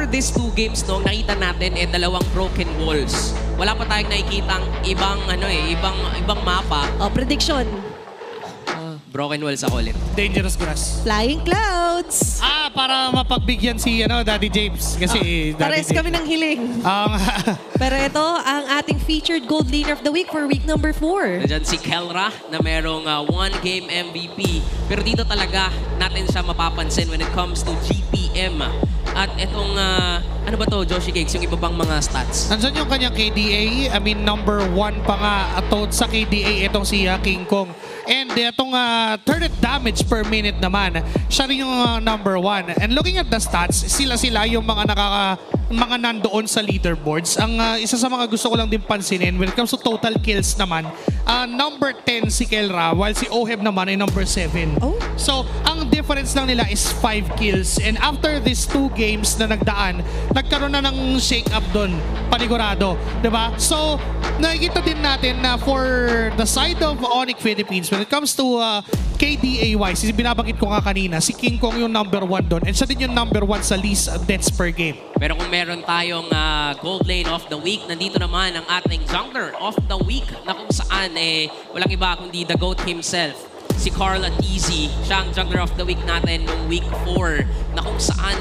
these two games, no, nakita natin dalawang broken walls. Wala pa tayong nakikitang ibang ibang mapa. Prediction. Broken walls ako ulit. Dangerous grass. Flying Clouds. Para mapagbigyan si Daddy James. Kasi Pares kami ng hiling. Pero ito, ang ating featured gold laner of the week for week number 4. Nandiyan si Kelra na merong one-game MVP. Pero dito talaga natin siya mapapansin when it comes to GPM. At itong, ano ba to, Joshi Cakes, yung iba pang mga stats? Nandyan yung kanyang KDA. I mean, number 1 pa nga sa KDA itong si King Kong. And itong turret damage per minute naman, siya rin yung number 1. And looking at the stats, sila yung mga mga nandoon sa leaderboards. Ang isa sa mga gusto ko lang din pansinin, when it comes to total kills naman, number 10 si Kelra, while si Oheb naman ay number 7. Oh. So, ang difference lang nila is 5 kills. And after these 2 games na nagdaan, nagkaroon na ng shake-up doon, panigurado. Diba? So, nakikita din natin na for the side of Onyx Philippines, when it comes to KDA-wise, binabanggit ko nga kanina, si King Kong yung number 1 doon. And siya din yung number 1 sa least deaths per game. Pero kung meron tayong gold lane of the week, nandito naman ang ating jungler of the week na kung saan walang iba kundi the GOAT himself. Si Carl Atizi, siya ang jungler of the week natin nung week 4 na kung saan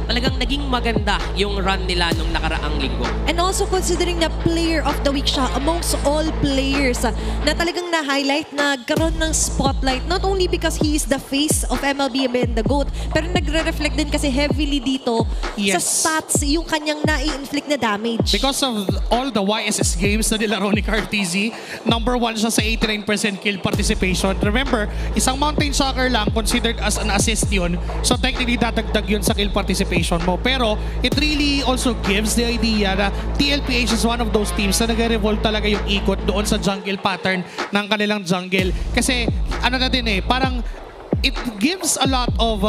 talagang naging maganda yung run nila nung nakaraang linggo. And also considering na player of the week siya amongst all players na talagang na-highlight, nagkaroon ng spotlight not only because he is the face of MLB and the GOAT, pero nagre-reflect din kasi heavily dito sa stats yung kanyang nai-inflict na damage. Because of all the YSS games na nilaro ni Cartizi, number 1 siya sa 89% kill participation. Remember, isang Mountain Soccer lang considered as an assist yun. So technically, dadagdag yun sa kill participation mo. Pero it really also gives the idea na TLPH is one of those teams na nag-revolve talaga yung ikot doon sa jungle pattern ng kanilang jungle. Kasi ano na din parang it gives a lot of,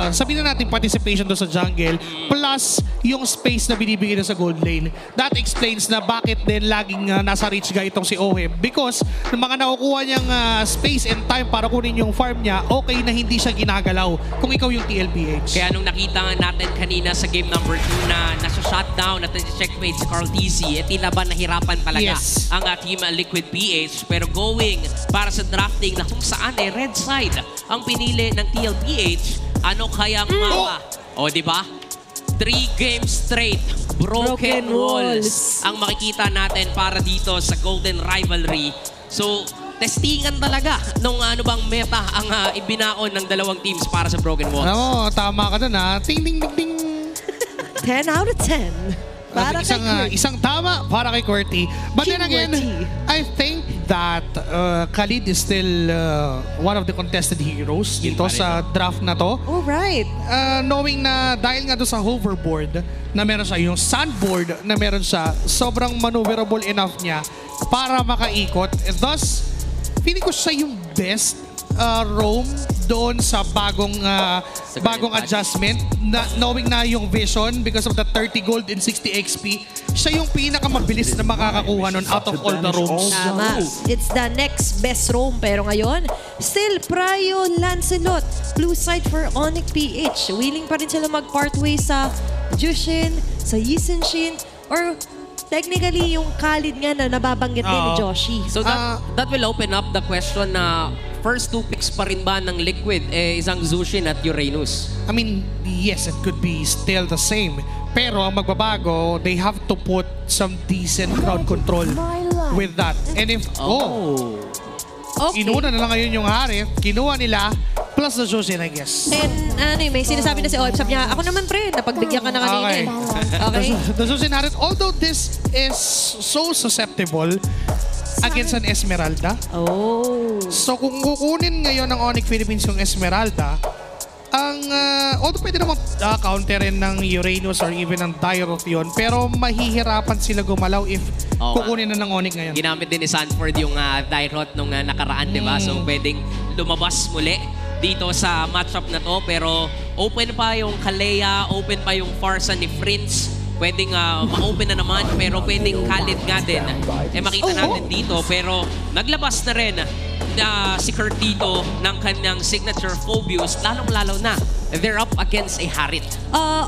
sabihin na natin, participation doon sa jungle plus yung space na binibigay na sa gold lane. That explains na bakit din laging nasa reach guy itong si Oheb because ng mga nakukuha niyang space and time para kunin yung farm niya, okay na hindi siya ginagalaw kung ikaw yung TLPH. Kaya nung nakita natin kanina sa game number 2 na nasa shutdown at checkmate si Carl TC, tila ba nahirapan talaga ang team Liquid PH. Pero going para sa drafting na kung saan red side ang pinili ng TLPH, ano kayang mapa? O, di ba? 3 games straight, broken walls ang makikita natin para dito sa Golden Rivalry. So, testingan talaga nung ano bang meta ang ibinaon ng dalawang teams para sa broken walls. Alam mo, tama ka dun Ting, ting, ting, ting. 10 out of 10. Para Isang tama para kay QWERTY. But then again, I think that Khalid is still one of the contested heroes dito sa draft na to. Alright. Knowing na dahil nga doon sa hoverboard na meron siya, yung sandboard na meron siya, sobrang maneuverable enough niya para makaikot. And thus, feeling ko siya yung best roam doon sa bagong adjustment, knowing na yung vision because of the 30 gold and 60 XP, siya yung pinakamabilis na makakakuha nun out of all the roams. Tama. It's the next best roam. Pero ngayon, still, Pryo Lancelot, blue side for Onyx PH. Willing pa rin sila mag-part ways sa Jushin, sa Yisenshin, or technically yung Khalid nga na nababanggit din ni Joshi. So that will open up the question na first 2 picks pa rin ba ng Liquid isang Zushin at Uranus? I mean, yes, it could be still the same. Pero ang magbabago, they have to put some decent crowd control with that. And if, inuna na lang ngayon yung Harith, kinuha nila, plus the Jushin, I guess. And may sinasabi na si Oib, sabi niya, ako naman pre, napagbigyan ka na kanina. Okay. The Jushin Harith, although this is so susceptible against an Esmeralda. So kung kukunin ngayon ng Onyx Philippines yung Esmeralda, although pwede naman counterin ng Uranus or even ng Dairoth yun, pero mahihirapan sila gumalaw if kukunin na ng Onyx ngayon. Ginamit din ni Sanford yung Dairoth nung nakaraan, di ba? So pwedeng lumabas muli dito sa matchup na to, pero open pa yung Kalea, open pa yung Farsa ni Prince. Pwedeng ma-open na naman, pero pwedeng Khalid nga din. Makita natin dito, pero naglabas na rin si Kurt dito ng kanyang signature Phobius, lalong-lalo na they're up against a Harit.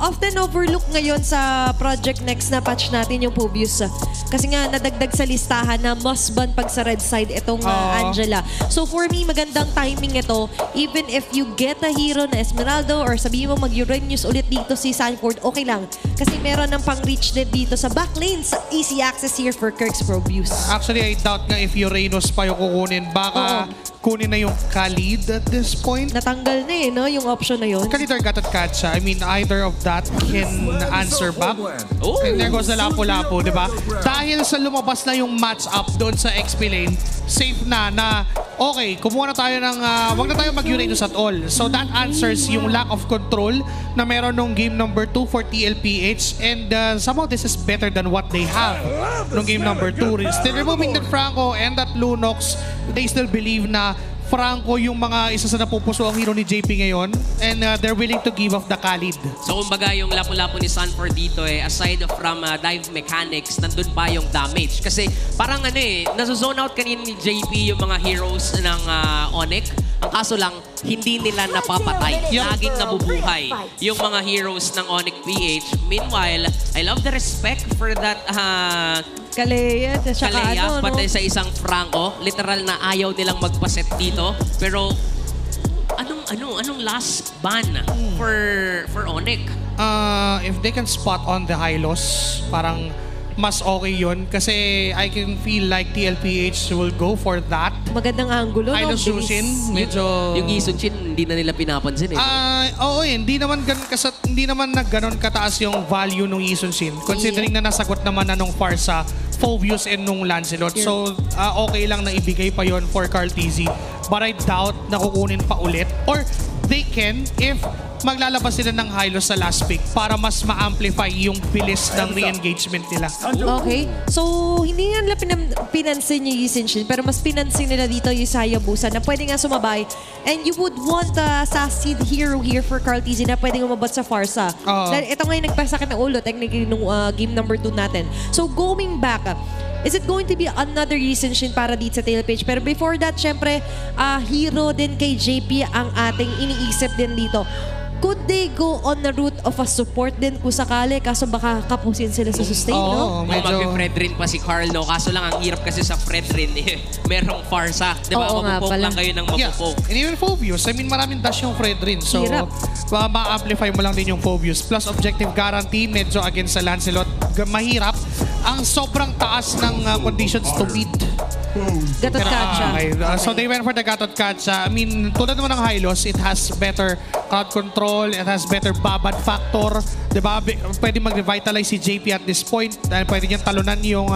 Often overlook ngayon sa Project Next na patch natin yung Phobius. Kasi nga nadagdag sa listahan na must ban pag sa red side itong Angela. So for me, magandang timing ito. Even if you get a hero na Esmeralda or sabihin mo mag-Uranus ulit dito si Sanford, okay lang. Kasi meron ng pang-reach din dito sa back lanes. Easy access here for Kirk's Phobius. Actually, I doubt nga if Uranus pa yung kukunin. Baka kunin na yung Khalid at this point. Natanggal na no? Yung option na yun. Khalid or Gatot Katsa. I mean, either of that can answer back. And there goes the Lapu-Lapu, di ba? Dahil sa lumabas na yung match-up doon sa XP lane, safe na okay, kumuha na tayo ng, wag na tayo mag-Uranus at all. So that answers yung lack of control na meron nung game number 2 for TLPH. And somehow this is better than what they have nung game number 2. Still removing that Franco and that Lunox, they still believe na Franco yung mga isa sa napupuso ang hero ni JP ngayon, and they're willing to give off the Khalid. So kumbaga yung lapu-lapu ni Sanford dito aside from dive mechanics, nandun pa yung damage. Kasi parang nasa-zone out kanina ni JP yung mga heroes ng Onyx. Ang kaso lang, hindi nila napapatay. Laging nabubuhay yung mga heroes ng Onyx PH. Meanwhile, I love the respect for that Kalea, pati sa isang Franco. Literal na ayaw nilang magpaset dito. Pero anong last ban for Onyx? If they can spot on the Hylos, parang mas okay yun. Kasi I can feel like TLPH will go for that. Magandang angulo, no? Hylos Jushin, medyo... Yung Isunchin, hindi na nila pinapansin Oo, hindi naman nagganon kataas yung value ng Isunchin. Considering na nasagot naman na nung Farsa, Phobius and nung Lancelot. So, okay lang na ibigay pa yon for Carl TZ. But I doubt na kukunin pa ulit. Or they can if maglalabas sila ng Hylos sa last pick para mas ma-amplify yung bilis ng re-engagement nila. Okay. So, hindi nga nila pinansin yung Yisenshin, pero mas pinansin nila dito yung Hayabusa na pwede nga sumabay. And you would want a sassy hero here for Carl TZ na pwede umabot sa Farsa. Dahil ito nga yung nagpasakit ng ulo, technically, nung game number 2 natin. So, going back, is it going to be another Yisenshin para dito sa TLPH? Pero before that, syempre, hero din kay JP ang ating iniisip din dito. Could they go on the route of a support din kung sakali? Kaso baka kapusin sila sa sustain, no? Medyo mag-Fredrin pa si Carl, no? Kaso lang, ang hirap kasi sa Fredrin, merong Farsa. Di ba? Mapupoke lang kayo ng mapupoke. And even Phobius, I mean, maraming dash yung Fredrin. So, ma-amplify mo lang din yung Phobius. Plus, objective guarantee, medyo against sa Lancelot, mahirap. Ang sobrang taas ng conditions to beat. Gatot Katsa. So they went for the Gatot Katsa. I mean, tulad naman ng Hylos, it has better crowd control, it has better babad factor. Diba? Pwede mag-revitalize si JP at this point. Dahil pwede niyang talunan yung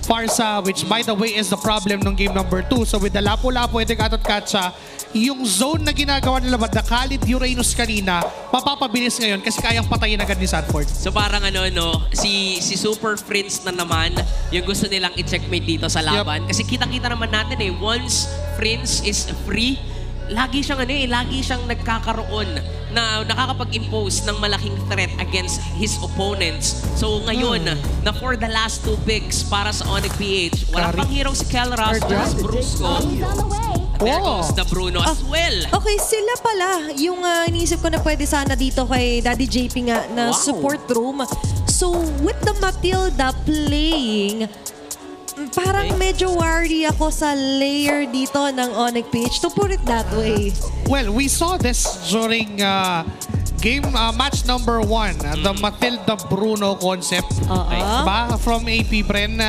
Farsa, which by the way is the problem ng game number 2. So with the Lapu-Lapu and the Gatot Katsa, yung zone na ginagawa nila ba, the Khalid Uranus kanina, mapapabilis ngayon kasi kayang patayin agad ni Sanford. So parang si Super Prince na naman, yung gusto nilang i-checkmate dito sa laban. Kasi kitang-kita naman natin once Prince is free, lagi siyang nagkakaroon na nakakapag-impose ng malaking threat against his opponents. So ngayon, na for the last 2 picks para sa Onyx PH, wala pang hero si Kelras, there's Brusco. There goes the Bruno as well. Okay, sila pala yung iniisip ko na pwede sana dito kay Daddy JP nga na support room. So with the Matilda playing, parang medyo worry ako sa layer dito ng Onyx PH, to put it that way. Well, we saw this during match number 1, the Matilda Bruno concept. Diba? From AP Bren,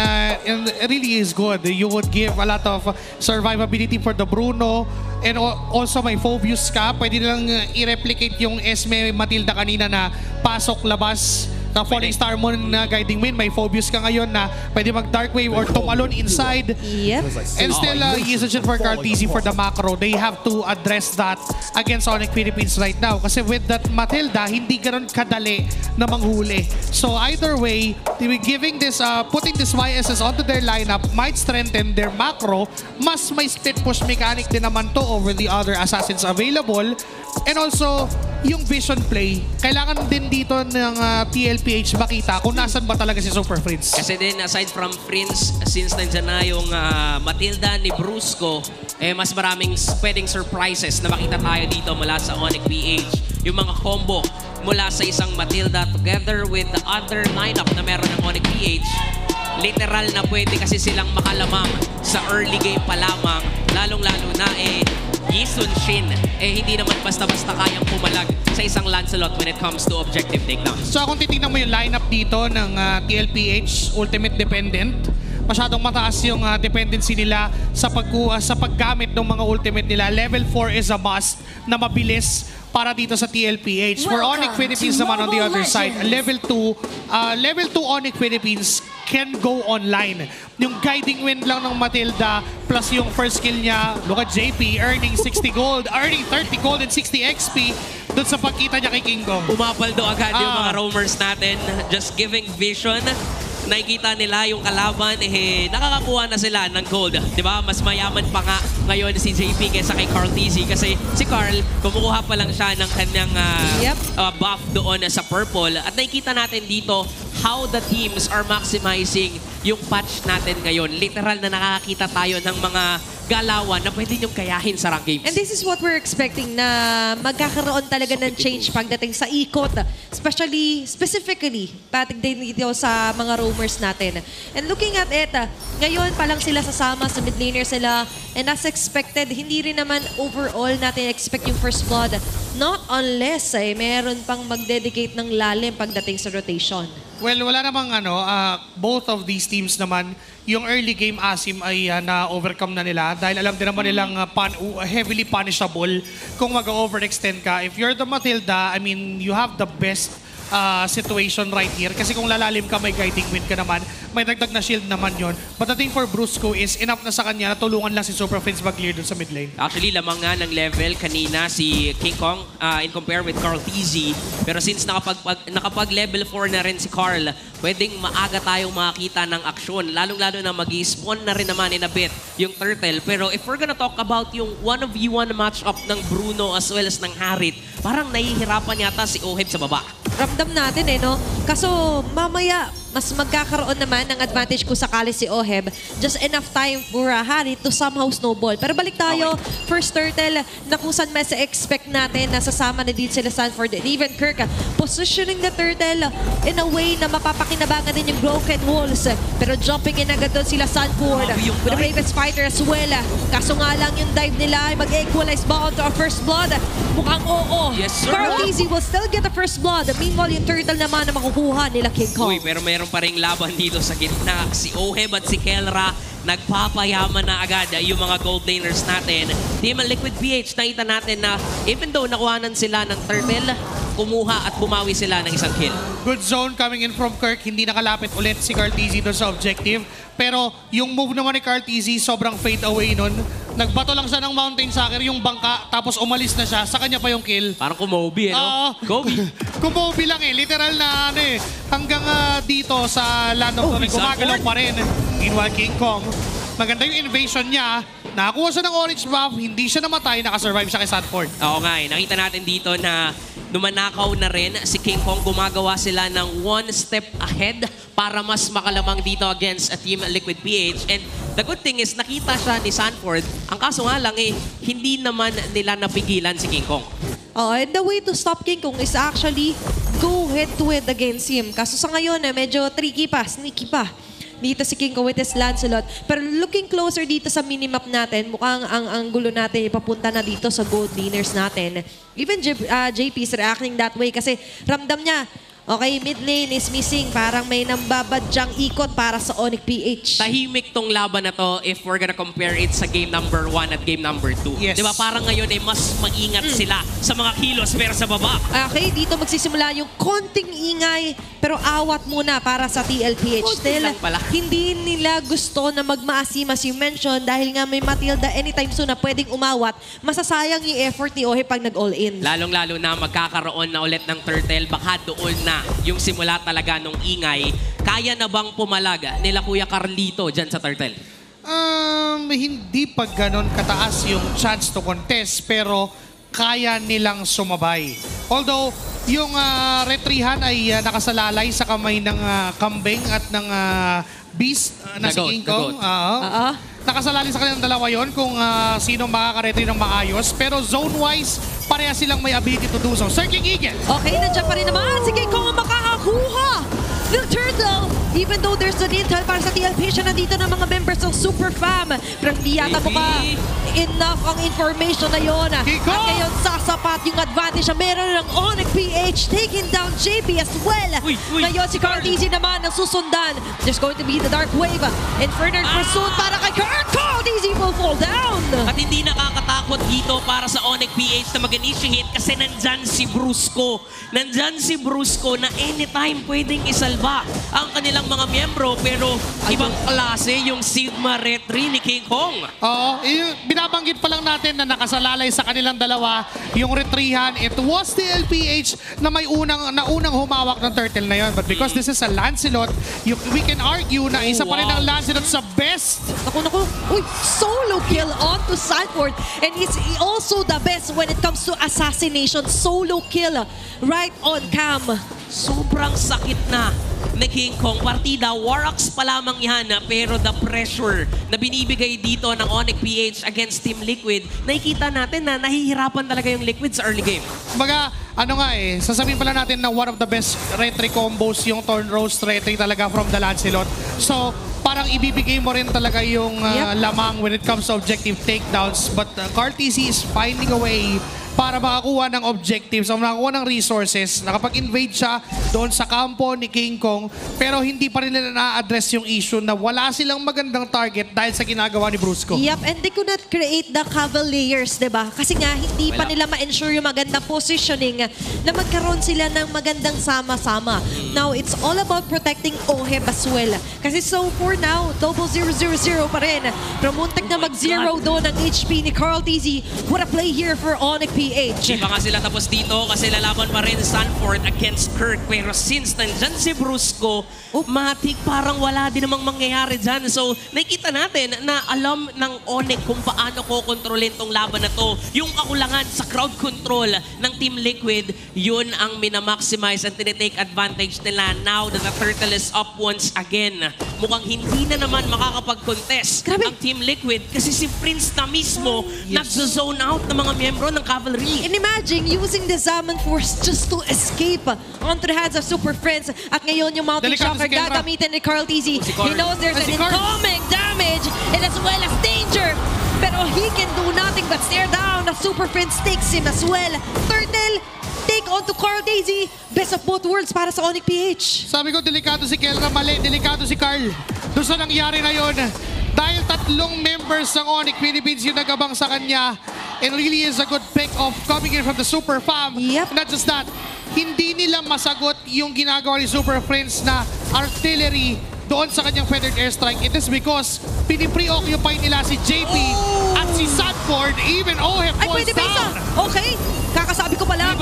it really is good. You would give a lot of survivability for the Bruno. And also may Phobius ka. Pwede nilang i-replicate yung Esme Matilda kanina na pasok-labas na Falling Star Moon na guiding win. May Phobius ka ngayon na pwede mag-Dark Wave or tumalon inside. Yep. And still, usage for Carl TZ for the macro. They have to address that against Onyx Philippines right now. Kasi with that Matilda, hindi ganoon kadali na manghuli. So either way, giving this, putting this YSS onto their lineup might strengthen their macro. Mas may split push mechanic din naman to over the other assassins available. And also, yung vision play, kailangan din dito ng TLPH makita kung nasan ba talaga si Super Prince. Kasi din, aside from Prince, since nandyan na yung Matilda ni Brusco, mas maraming pwedeng surprises na makita tayo dito mula sa Onyx PH. yung mga combo mula sa isang Matilda together with the other lineup na meron ng Onyx PH. Literal na pwede kasi silang makalamang sa early game pa lamang. Lalong-lalo na Yisun Shin, hindi naman basta-basta kayang pumalag sa isang Lancelot when it comes to objective takedown. So kung titignan mo yung lineup dito ng TLPH Ultimate Dependent, masyadong mataas yung dependency nila sa paggamit ng mga ultimate nila. Level 4 is a must na mabilis para dito sa TLPH. For Onyx Philippines naman on the other side, level 2 Onyx Philippines can go online. Yung guiding wind lang ng Matilda plus yung first skill niya, look at JP earning 60 gold, earning 30 gold and 60 XP doon sa pagkita niya kay King Kong. Umapaldo agad yung mga roamers natin, just giving vision. Nakikita nila yung kalaban, nakakakuha na sila ng gold. Diba? Mas mayaman pa nga ngayon si JP kaysa kay Carl TZ kasi si Carl, kumukuha pa lang siya ng kanyang buff doon sa purple. At nakikita natin dito how the teams are maximizing yung patch natin ngayon. Literal na nakakita tayo ng mga galawan na pwede niyong kayahin sa rank games. And this is what we're expecting na magkakaroon talaga ng change pagdating sa ikot. Specifically, patigday dito sa mga roamers natin. And looking at it, ngayon pa lang sila sasama sa mid laner sila. And as expected, hindi rin naman overall natin expect yung first blood. Not unless meron pang mag-dedicate ng lalim pagdating sa rotation. Well, wala namang both of these teams naman, yung early game Asim ay na-overcome na nila dahil alam din naman nilang heavily punishable kung mag-overextend ka. If you're the Matilda, I mean, you have the best situation right here. Kasi kung lalalim ka, may guiding wind ka naman. May dagdag na shield naman yon. But the thing for Brusco is enough na sa kanya na tulungan lang si Super Friends mag-clear dun sa mid lane. Actually, lamang nga ng level kanina si King Kong in compare with Carl TZ. Pero since nakapag level 4 na rin si Carl, pwedeng maaga tayong makakita ng aksyon. Lalong-lalo na mag-spawn na rin naman in a bit yung Turtle. Pero if we're gonna talk about yung 1v1 match-up ng Bruno as well as ng Harit, parang nahihirapan yata si Oheb sa baba. Ramdam natin no? Kaso mamaya, mas magkakaroon naman ng advantage kung sakali si Oheb. Just enough time for Harit to somehow snowball. Pero balik tayo, first Turtle, na kung saan mas expect natin na sasama na din sila Sanford and even Kirk. Positioning the Turtle in a way na mapapakinabangan din yung broken walls. Pero jumping in agad doon sila Sanford with the Ravens Fighter as well. Kaso nga lang yung dive nila ay mag-equalize ba onto our first blood? Mukhang oo. Yes, sir. Carl TZ will still get the first blood. Meanwhile, yung Turtle naman na makukuha nila King Kong. Uy, pero mayroon pa ring laban dito sa gitna. Si Oheb at si Kelra nagpapayaman na agad yung mga gold laners natin. Team Liquid PH, nakita natin na even though nakuhanan sila ng Turtle, kumuha at bumawi sila ng isang kill. Good zone coming in from Kirk. Hindi nakalapit ulit si Carl TZ doon sa objective. Pero yung move naman ni Carl TZ, sobrang fade away nun. Nagbato lang siya ng Mountain Sucker, yung bangka, tapos umalis na siya. Sa kanya pa yung kill. Parang kumobi, no? Kobe. Kumobi lang literal na hanggang dito sa Land of Tony, gumagalaw pa rin. Meanwhile, King Kong, maganda yung invasion niya. Nakakuha siya ng orange buff, hindi siya namatay, nakasurvive siya kay Sanford. Oo nga nakita natin dito na numanakaw na rin si King Kong. Gumagawa sila ng one step ahead para mas makalamang dito against a Team Liquid PH. And the good thing is, nakita siya ni Sanford. Ang kaso nga lang hindi naman nila napigilan si King Kong. And the way to stop King Kong is actually go head-to-head against him. Kaso sa ngayon, medyo tricky pa, sneaky pa dito si King Kong with his Lancelot. Pero looking closer dito sa minimap natin, mukhang ang gulo natin ipapunta na dito sa gold laners natin. Even JP is reacting that way kasi ramdam niya, okay, mid lane is missing. Parang may nambabadyang ikot para sa Onyx PH. Tahimik tong laban na to if we're gonna compare it sa game number 1 at game number 2. Yes. Diba parang ngayon mas maingat sila sa mga kilos pero sa baba. Okay, dito magsisimula yung konting ingay pero awat muna para sa TLPH. Still, hindi nila gusto na magmaasim as you mentioned dahil nga may Matilda anytime soon na pwedeng umawat. Masasayang yung effort ni Oheb pag nag-all-in. Lalong-lalo na magkakaroon na ulit ng Turtle, baka doon na yung simula talaga nung ingay. Kaya na bang pumalag nila Kuya Carlito dyan sa Turtle? Hindi pa ganon kataas yung chance to contest, pero kaya nilang sumabay. Although, yung retrihan ay nakasalalay sa kamay ng kambing at ng beast na si King Kong. Nakasalalay sa kanilang dalawa yon kung sino makakaretry ng maayos. Pero zone-wise, pareha silang may ability to do so. Sir King Eagle. Okay, nandiyan pa rin naman. Sige, kung makakakuha the turtle. Even though there's an intel para sa TLP, siya nandito ng mga members ng Super Fam. Pero hindi yata mukha enough ang information na yun. At ngayon, sasapat yung advantage na meron ng Onyx PH taking down JP as well. Ngayon, si Carl Dizzy naman ang susundan. There's going to be the Dark Wave. Infernal Pursuit para kay Carl. Carl Dizzy will fall down. At hindi nakakatakot dito para sa Onyx PH na mag-initiate kasi nandyan si Brusco. Nandyan si Brusco na anytime pwedeng isalba ang kanilang mga miyembro, pero ibang klase yung Sigma Retri ni King Kong. Oo, binabanggit pa lang natin na nakasalalay sa kanilang dalawa yung retrihan. It was the LPH na may unang humawak ng turtle na yon. But because this is a Lancelot, we can argue na isa pa rin ang Lancelot sa best. Naku. Uy, solo kill onto Sanford. And he's also the best when it comes to assassination. Solo kill right on cam. Sobrang sakit na ni King Kong. Partida, Warax pa lamang yan, pero the pressure na binibigay dito ng Onyx PH against Team Liquid, nakikita natin na nahihirapan talaga yung Liquid sa early game. Kumbaga, sasabihin pala natin na one of the best retry combos yung Thorn Rose retry talaga from the Lancelot. So, parang ibibigay mo rin talaga yung lamang when it comes to objective takedowns. But Carl TC is finding a way para makakuha ng objectives o makakuha ng resources. Nakapag-invade siya doon sa kampo ni King Kong, pero hindi pa rin nila na-address yung issue na wala silang magandang target dahil sa ginagawa ni Brusco. Yep, and they could not create the Cavaliers, diba? Kasi nga, hindi pa nila ma-ensure yung magandang positioning na magkaroon sila ng magandang sama-sama. Now, it's all about protecting Oheb as well. Kasi so for now, 0-0-0 pa rin. Pero muntik na mag-0 doon ang HP ni Carl TZ. What a play here for Onyx PH. Di ba nga sila tapos dito kasi lalaban pa rin Sanford against Kirk. Pero since nandyan si Brusco, matik parang wala din namang mangyayari dyan. So nakikita natin na alam ng Onyx kung paano ko kontrolin tong laban na to. Yung kakulangan sa crowd control ng Team Liquid, yun ang minamaximize and tinitake advantage nila now that the turtle is up once again. Mukhang hindi na naman makakapag-contest ang Team Liquid kasi si Prince na mismo nagzo-zone out ng mga miyembro ng Cavalry. And imagine using the Zaman Force just to escape onto the hands of Super Friends. At ngayon yung Mountain Shocker gagamitin ni Carl TZ. He knows there's an incoming damage and as well as danger. Pero he can do nothing but stare down. The Super Friends takes him as well. Turtle, take on to Carl Daisy. Best of both worlds para sa Onyx PH. Sabi ko, delikado si Kelra, mali, delikado si Carl. Doon sa nangyari na yun, dahil 3 members ng Onyx Philippines yung nagabang sa kanya, and really is a good pick of coming in from the Super Fam. Yep. Not just that, hindi nila masagot yung ginagawa ni Super Friends na artillery doon sa kanyang feathered airstrike. It is because pinipreoccupy nila si JP at si Sanford, even Oheb falls down. Okay, kakasabi ko pa lang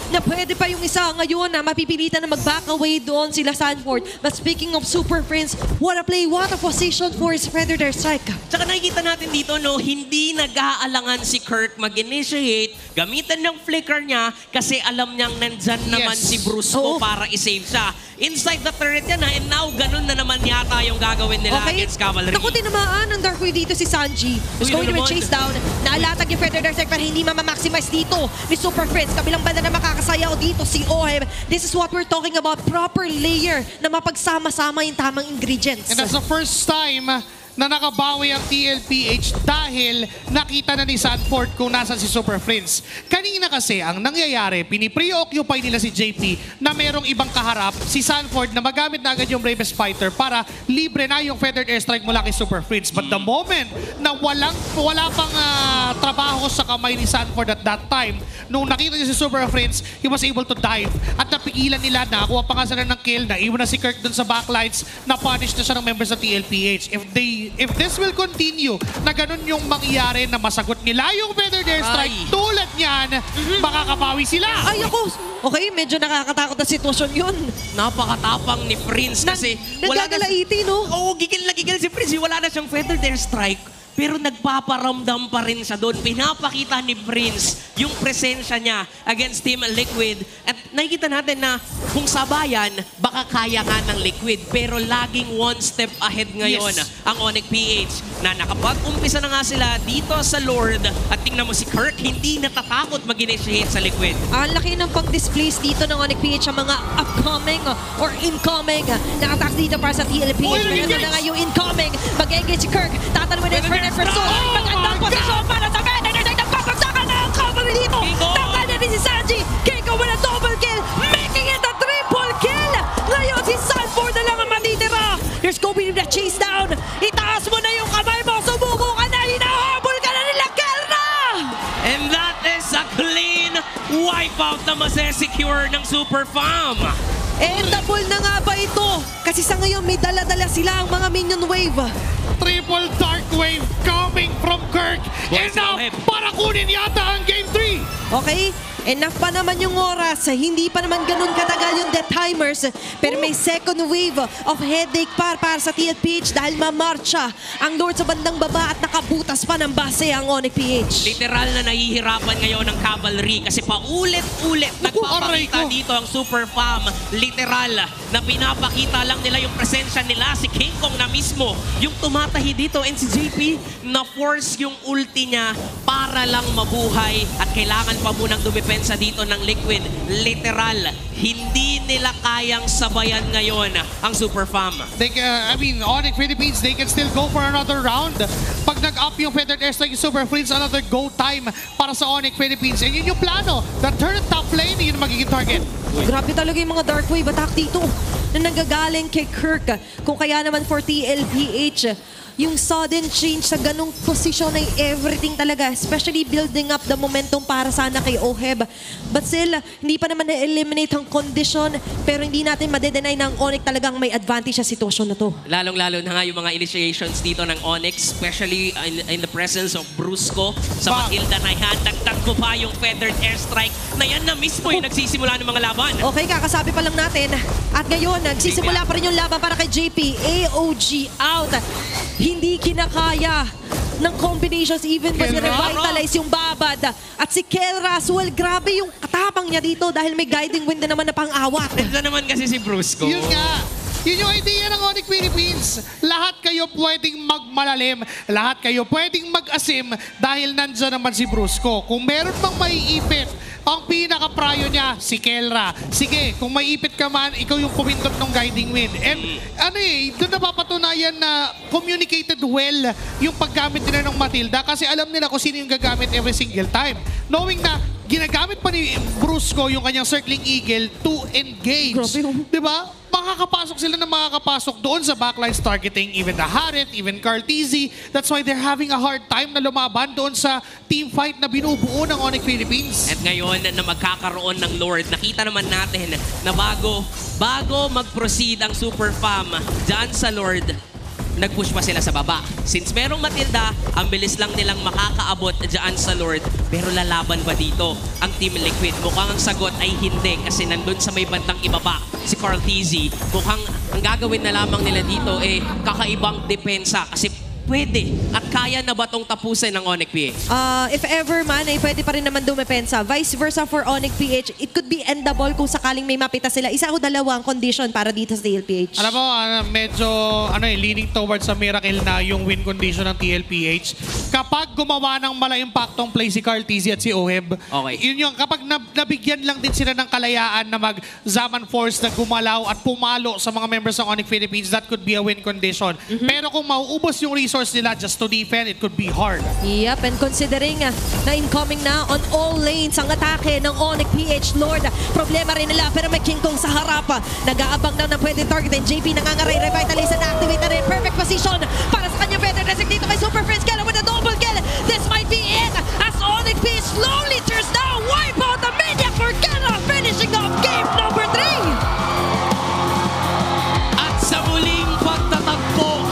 na pwede pa yung isa ngayon na mapipilitan na mag-back away doon sila Sanford. But speaking of Super Friends, what a play, what a position for his feathered airstrike. Tsaka nakikita natin dito, no, hindi nag-aalangan si Kirk mag-initiate, gamitan ng flicker niya kasi alam niyang nandyan naman si Brusco para i-save siya. Inside the turret yan and now ganun na naman yata yung gagawin nila against Cavalry. Naku, tinamaan ng Dark Wave dito si Sanji. Who's going to be chased down. Naalatag yung feathered airstrike pero hindi mamamaximize dito ni Super Friends. Kabilang banda na makakasayaw dito si Oheb. This is what we're talking about. Proper layer na mapagsama-sama yung tamang ingredients. And that's the first time na nakabawi ang TLPH dahil nakita na ni Sanford kung nasan si Super Friends. Kanina kasi, ang nangyayari, pinipreoccupy nila si JP na merong ibang kaharap, si Sanford na magamit na agad yung Bravest Fighter para libre na yung feathered airstrike mula kay Super Friends. But the moment na wala pang trabaho sa kamay ni Sanford at that time, nung nakita niya si Super Friends, he was able to dive at napigilan nila na kuha pa nga sila ng kill, na iwan na si Kirk dun sa backlights, na punish na siya ng members ng TLPH. If this will continue, na ganun yung mangyayari na masagot nila yung feathered airstrike, tulad niyan, makakabawi sila. Ay ako, okay, medyo nakakatakot na sitwasyon yun. Napakatapang ni Prince kasi Nagagalaiti, no? Oo, gigil na gigil si Prince. Wala na siyang feathered airstrike. pero nagpaparamdam pa rin siya doon. Pinapakita ni Prince yung presensya niya against Team Liquid. At nakikita natin na kung sabayan, baka kaya nga ng Liquid. Pero laging one step ahead ngayon ang Onyx PH na nakapag-umpisa na nga sila dito sa Lord. At tingnan mo si Kirk, hindi natatakot mag-initiate sa Liquid. Ang laki ng pag-displace dito ng Onyx PH sa mga upcoming or incoming na attacks dito para sa TLPH. Meron na nga yung incoming. Mag-engage si Kirk. Tatanawin na Fernet for Soul. Magandang posisyon para sa Benedict. Nagpapagsakan na ang cavalry dito. Taka na rin si Sanji. Keiko with a double kill. Making it a triple kill. Ngayon si Sanford na lang ang matitira. Here's Kobe with the chase down. Itaas mo na yung kamay mo. Sumuko ka na. Hinahabol ka na nila, Kelra! And that is a clean wipeout na masesecure ng Super Fam. Endable na nga ba ito? Kasi sa ngayon may dala-dala sila ang mga minion wave. Triple Dark Wave coming from Kirk. Enough para kunin yata ang Game 3. Okay? Enough pa naman yung oras. Hindi pa naman ganun katagal yung death timers. Pero may second wave of headache para sa TLPH dahil mamarcha ang Lord sa bandang baba at nakabutas pa ng base ang Onyx PH. Literal na nahihirapan ngayon ng cavalry kasi paulit-ulit nagpapakita dito ang Super Fam. Literal na pinapakita lang nila yung presensya nila. Si King Kong na mismo yung tumatahi dito and si JP na force yung ulti niya para lang mabuhay at kailangan pa munang dumipensa dito ng Liquid. Literal, hindi nila kayang sabayan ngayon ang Super Fam. Onyx Philippines, they can still go for another round. Pag nag-up yung Feathered Airstrike yung Super Fleets, another go time para sa Onyx Philippines. And yun yung plano. The third top lane, yun magiging target. Grabe talaga yung mga Dark Wave attack dito na nanggagaling kay Kirk. Kung kaya naman for TLPH, yung sudden change sa ganong posisyon ay everything talaga. Especially building up the momentum para sana kay Oheb. But still, hindi pa naman na-eliminate ang condition. Pero hindi natin madedenay ng Onyx talagang may advantage sa sitwasyon na to. Lalong-lalo na nga yung mga initiations dito ng Onyx, especially in the presence of Brusco. Sa Matilda na yan, dagdag mo pa yung Feathered Airstrike na yan na mismo yung nagsisimula ng mga laban. Okay, kakasabi pa lang natin. At ngayon, nagsisimula pa rin yung laban para kay JP. AOG out. Hindi kinakaya ng combinations even when revitalize yung Babad. At si Kelra, well, grabe yung katapang niya dito dahil may guiding wind na naman na pang-awat. Nandiyan naman kasi si Brusco. Yun nga. Yun yung idea ng Onyx Philippines. Lahat kayo pwedeng magmalalim. Lahat kayo pwedeng mag-asim dahil nandyan naman si Brusco. Kung meron pang maiipit, ang pinaka-prayo niya, si Kelra. Sige, kung maiipit ka man, ikaw yung pumindot ng guiding wind. And doon napapatunayan na communicated well yung paggamit nila ng Matilda kasi alam nila kung sino yung gagamit every single time. Knowing na ginagamit pa ni Brusco yung kanyang Circling Eagle to engage. Grabe. Diba? Makakapasok sila na makakapasok doon sa backlines targeting even the Harit, even Cartesi. That's why they're having a hard time na lumaban doon sa team fight na binubuo ng Onyx Philippines. At ngayon na magkakaroon ng Lord, nakita naman natin na bago mag-proceed ang Super Fam dyan sa Lord, nag-push pa sila sa baba. Since merong Matilda, ang bilis lang nilang makakaabot dyan sa Lord. Pero lalaban ba dito ang Team Liquid? Mukhang ang sagot ay hindi kasi nandun sa may bandang ibaba si Cartesi. Mukhang ang gagawin na lamang nila dito kakaibang depensa kasi pwede at kaya na ba itong tapusin ng Onyx PH? If ever man, pwede pa rin naman dumepensa. Vice versa for Onyx PH, it could be endable kung sakaling may mapita sila. Isa o dalawa ang condition para dito sa TLPH. Alam mo, medyo leaning towards sa miracle na yung win condition ng TLPH. Kapag gumawa ng mala-impactong play si Cartesi at si Oheb, yun yung kapag nabigyan lang din sila ng kalayaan na mag-Zaman Force na gumalaw at pumalo sa mga members ng Onyx Philippines, that could be a win condition. Pero kung mauubos yung resource nila just to defend, it could be hard. Yep, and considering na incoming na on all lanes ang atake ng Onyx PH Lord, problema rin nila pero may King Kong sa harap. Nag-aabang na pwede targetin. JP nangangaray, revitalize and activate na rin. Perfect position para sa kanyang better desig dito kay Super Prince Kella with a double kill. This might be it as Onyx PH slowly turns down. Wipe out the Maniac for Kella, finishing off game number 3. At sa muling pagtatagpo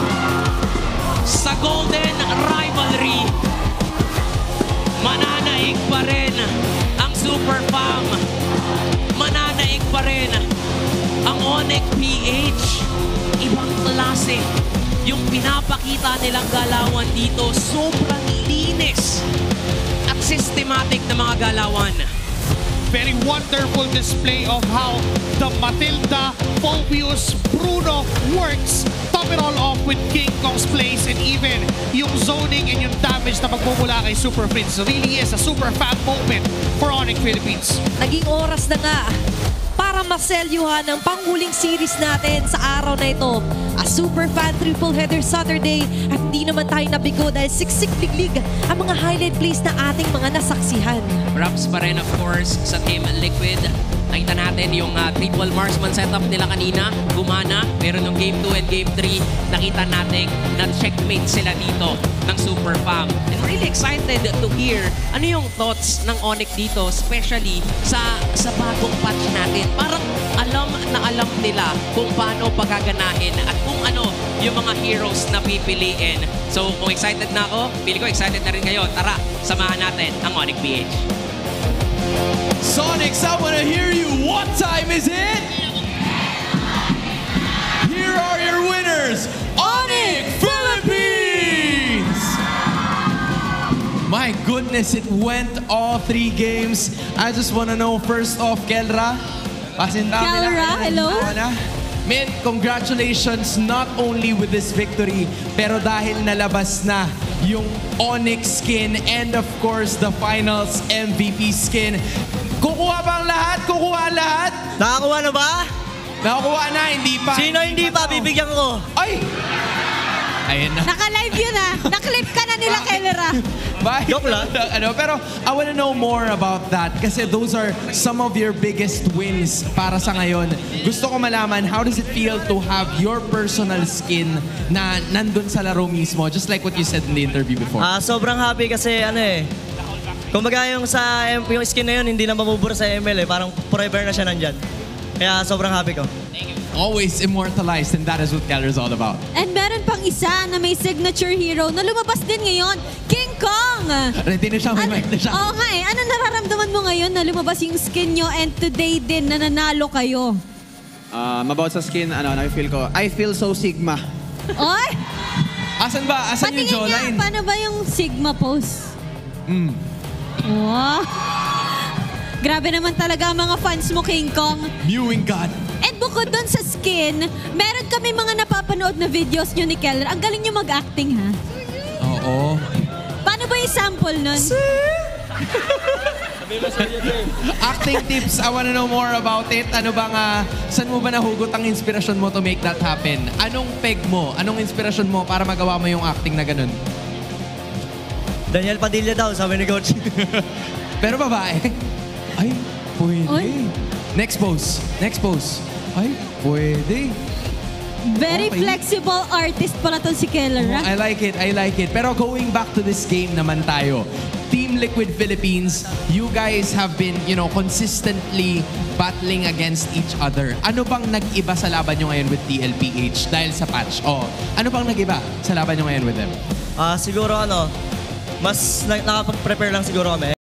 sa Golden Rivalry, mananaig pa rin ang Super Fam. Mananaig pa rin ang Onyx PH. Ibang klase yung pinapakita nilang galawan dito, sobrang linis at systematic na mga galawan. Very wonderful display of how the Matilda, Phobius, Bruno works. Top it all off with King Kong's plays and even yung zoning and yung damage na magmumula kay Super Prince really is a super fan moment for Onyx Philippines. Naging oras na nga para maselyuhan ang panghuling series natin sa araw na ito. A super fan triple header Saturday at hindi naman tayo nabigo dahil siksik liglig ang mga highlight plays na ating mga nasaksihan. Props pa rin of course sa Team Liquid. Nakita natin yung triple marksman setup nila kanina, gumana. Pero nung Game 2 and Game 3, nakita natin na checkmate sila dito ng Super Fam. And we're really excited to hear ano yung thoughts ng Onyx dito, especially sa bagong patch natin. Parang alam nila kung paano pagaganahin at kung ano yung mga heroes na pipiliin. So kung excited na ako, pili ko excited na rin kayo. Tara, samahan natin ang Onyx PH. Sonics, I want to hear you. What time is it? Here are your winners, Onyx Philippines! My goodness, it went all 3 games. I just want to know, first off, Kelra. Kelra, hello? Man, congratulations not only with this victory, pero dahil nalabas na yung Onyx skin and of course the finals MVP skin. Kukuha ba ang lahat? Kukuha ang lahat? Nakakuha na ba? Nakakuha na, hindi pa. Sino hindi pa? Bibigyan ko. Ay! Ayun na. Naka-live yun ah. Naklip ka na nila, Kelra. Bye. Joke lang. Pero I want to know more about that kasi those are some of your biggest wins para sa ngayon. Gusto ko malaman, how does it feel to have your personal skin na nandun sa laro mismo? Just like what you said in the interview before. Sobrang happy kasi kumbaga yung skin na yun hindi na mabubura sa ML parang forever na siya nandyan. Kaya sobrang happy ko. Always immortalized and that is what Keller is all about. And meron pang isa na may signature hero na lumabas din ngayon, King Kong! Ready na siya, may mic na siya. Oo nga eh. Ano nararamdaman mo ngayon na lumabas yung skin nyo and today din na nanalo kayo? About sa skin, na-feel ko, I feel so Sigma. Oy! Asan ba? Asan yung Patingin nga, jawline? paano ba yung Sigma pose? Wow! Grabe naman talaga ang mga fans mo, King Kong. Mewing God. And bukod doon sa skin, meron kami mga napapanood na videos nyo ni Keller. Ang galing nyo mag-acting, ha? Oo. Paano ba yung sample nun? Acting tips, I wanna know more about it. Ano bang, saan mo ba nahugot ang inspirasyon mo to make that happen? Anong peg mo? Anong inspirasyon mo para magawa mo yung acting na ganun? Daniel Padilla daw, sabi ni Coach. Pero babae? Ay, pwede. Oy. Next pose. Next pose. Ay, pwede. Very Okay. flexible artist pala to si Keller, ha? I like it, I like it. Pero going back to this game naman tayo. Team Liquid Philippines, you guys have been, consistently battling against each other. Ano bang nag-iba sa laban nyo ngayon with TLPH dahil sa patch? Ano bang nag-iba sa laban nyo ngayon with them? Siguro mas nakapag-prepare lang siguro kami.